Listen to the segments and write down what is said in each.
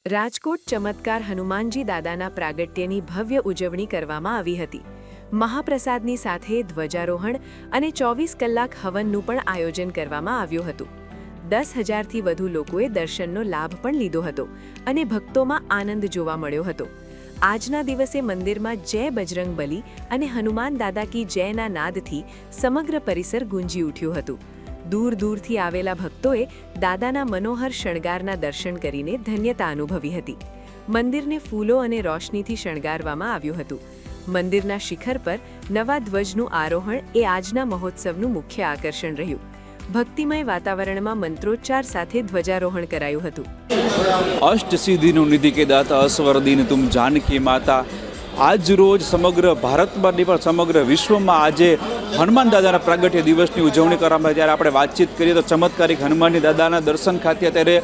રાજકોટ ચમત્કાર હનુમાનજી દાદાના પ્રાગટ્યની ભવ્ય ઉજવણી કરવામાં આવી હતી। મહાપ્રસાદની સાથે ધ્વજારોહણ અને 24 કલાક હવનનું પણ આયોજન કરવામાં આવ્યું હતું। 10,000થી વધુ લોકોએ દર્શનનો લાભ પણ લીધો હતો અને ભક્તોમાં આનંદ જોવા મળ્યો હતો। આજના દિવસે મંદિરમાં જય બજરંગબલી અને હનુમાન દાદા કી જયના નાદથી સમગ્ર પરિસર ગુંજી ઉઠ્યું હતું। दूर दूरથી આવેલા ભક્તોએ દાદાના મનોહર શણગારના દર્શન કરીને ધન્યતા અનુભવી હતી। મંદિરને ફૂલો અને રોશનીથી શણગારવામાં આવ્યું હતું। મંદિરના શિખર પર નવા ધ્વજનું આરોહણ એ આજના મહોત્સવનું મુખ્ય આકર્ષણ રહ્યું। ભક્તિમય વાતાવરણમાં મંત્રોચ્ચાર સાથે ધ્વજારોહણ કરાયું હતું। અષ્ટ સિદ્ધિનું નિધિ કે દાતા અસ્વર દીન તુમ જાનકી માતા। આજ રોજ સમગ્ર ભારતમાં નહીં પણ સમગ્ર વિશ્વમાં આજે હનુમાન દાદાના પ્રાગટ્ય દિવસની ઉજવણી કરવામાં જ્યારે આપણે વાતચીત કરીએ તો ચમત્કારિક હનુમાનજી દાદાના દર્શન ખાતે અત્યારે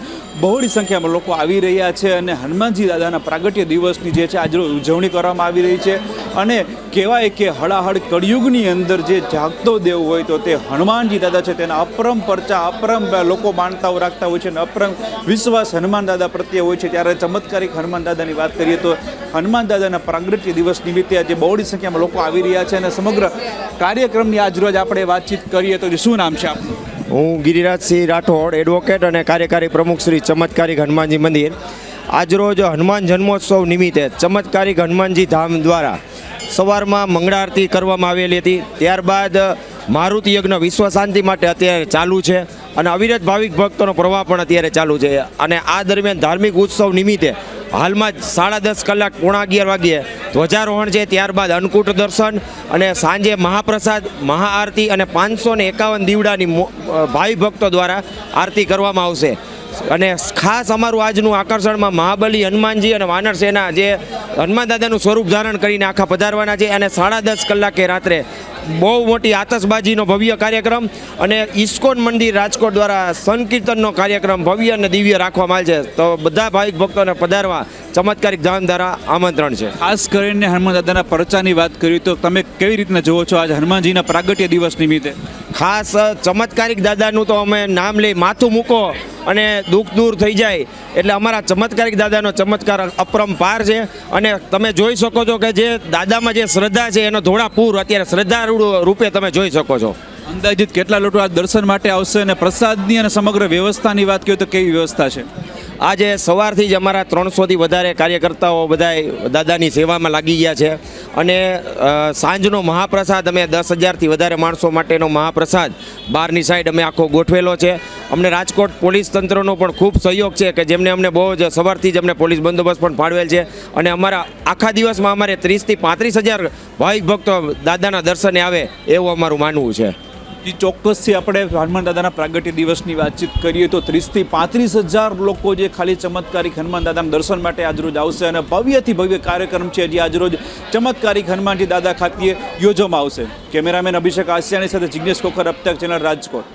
બહોળી સંખ્યામાં લોકો આવી રહ્યા છે અને હનુમાનજી દાદાના પ્રાગટ્ય દિવસની જે છે આજરોજ ઉજવણી કરવામાં આવી રહી છે। અને કહેવાય કે હળાહળ કળિયુગની અંદર જે જાગતો દેવ હોય તો તે હનુમાનજી દાદા છે। તેના અપરમ પરચા અપરમ લોકો માનતાઓ રાખતા હોય છે અને અપરમ વિશ્વાસ હનુમાન દાદા પ્રત્યે હોય છે। ત્યારે ચમત્કારિક હનુમાન દાદાની વાત કરીએ તો હનુમાન દાદાના પ્રાગટ્ય દિવસ નિમિત્તે આજે બહોળી સંખ્યામાં લોકો આવી રહ્યા છે અને સમગ્ર કાર્યક્રમની આજરોજ આપણે વાતચીત કરીએ તો શું નામ છે આપનું? હું ગિરિરાજસિંહ રાઠોડ, એડવોકેટ અને કાર્યકારી પ્રમુખ શ્રી ચમત્કારિક હનુમાનજી મંદિર। આજરોજ હનુમાન જન્મોત્સવ નિમિત્તે ચમત્કારિક હનુમાનજી ધામ દ્વારા સવારમાં મંગળા આરતી કરવામાં આવેલી હતી। ત્યારબાદ મારુતિ યજ્ઞ વિશ્વ શાંતિ માટે અત્યારે ચાલુ છે અને અવિરત ભાવિક ભક્તોનો પ્રવાહ પણ અત્યારે ચાલુ છે। અને આ દરમિયાન ધાર્મિક ઉત્સવ નિમિત્તે હાલમાં જ 10:30 કલાક 11:30 વાગ્યે ધ્વજારોહણ છે। ત્યારબાદ અન્નકૂટ દર્શન અને સાંજે મહાપ્રસાદ મહાઆરતી અને 551 દીવડાની ભાવિ ભક્તો દ્વારા આરતી કરવામાં આવશે। અને ખાસ અમારું આજનું આકર્ષણમાં મહાબલી હનુમાનજી અને વાનર સેના જે હનુમાન દાદાનું સ્વરૂપ ધારણ કરીને આખા પધારવાના છે। અને 10:30 કલાકે રાત્રે બહુ મોટી આતશબાજીનો ભવ્ય કાર્યક્રમ અને ઇસ્કોન મંદિર રાજકોટ દ્વારા સંકીર્તનનો કાર્યક્રમ ભવ્ય અને દિવ્ય રાખવામાં આવે છે। તો બધા ભાવિક ભક્તોને પધારવા ચમત્કારિક ધામ દ્વારા આમંત્રણ છે। ખાસ કરીને હનુમાન દાદાના પરચાની વાત કરી તો તમે કેવી રીતના જોવો છો આજ હનુમાનજીના પ્રાગટ્ય દિવસ નિમિત્તે? ખાસ ચમત્કારિક દાદાનું તો અમે નામ લઈ માથું મૂકો અને દુઃખ દૂર થઈ જાય એટલે અમારા ચમત્કારિક દાદાનો ચમત્કાર અપરંપાર છે। અને તમે જોઈ શકો છો કે જે દાદામાં જે શ્રદ્ધા છે એનો ધોળા પૂર અત્યારે શ્રદ્ધાળુ રૂપે તમે જોઈ શકો છો। અંદાજિત કેટલા લોકો આ દર્શન માટે આવશે અને પ્રસાદની અને સમગ્ર વ્યવસ્થાની વાત કરીએ તો કેવી વ્યવસ્થા છે? આજે સવારથી જ અમારા 300થી વધારે કાર્યકર્તાઓ બધા દાદાની સેવામાં લાગી ગયા છે। અને સાંજનો મહાપ્રસાદ અમે 10,000થી વધારે માણસો માટેનો મહાપ્રસાદ બહારની સાઈડ અમે આખો ગોઠવેલો છે। અમને રાજકોટ પોલીસ તંત્રનો પણ ખૂબ સહયોગ છે કે જેમને અમને બહુ જ સવારથી જ અમને પોલીસ બંદોબસ્ત પણ ફાળવેલ છે। અને અમારા આખા દિવસમાં અમારે 30,000થી 35,000 ભાવિક ભક્તો દાદાના દર્શને આવે એવું અમારું માનવું છે। ચોક્કસથી આપણે હનુમાન દાદાના પ્રાગટ્ય દિવસની વાતચીત કરીએ તો 30,000થી 35,000 લોકો જે ખાલી ચમત્કારિક હનુમાન દાદાના દર્શન માટે આજરોજ આવશે અને ભવ્યથી ભવ્ય કાર્યક્રમ છે જે આજરોજ ચમત્કારિક હનુમાનજી દાદા ખાતે યોજવામાં આવશે। કેમેરામેન અભિષેક આસિયાની સાથે જિગ્નેશ ખોખર, અબ તક ચેનલ, રાજકોટ।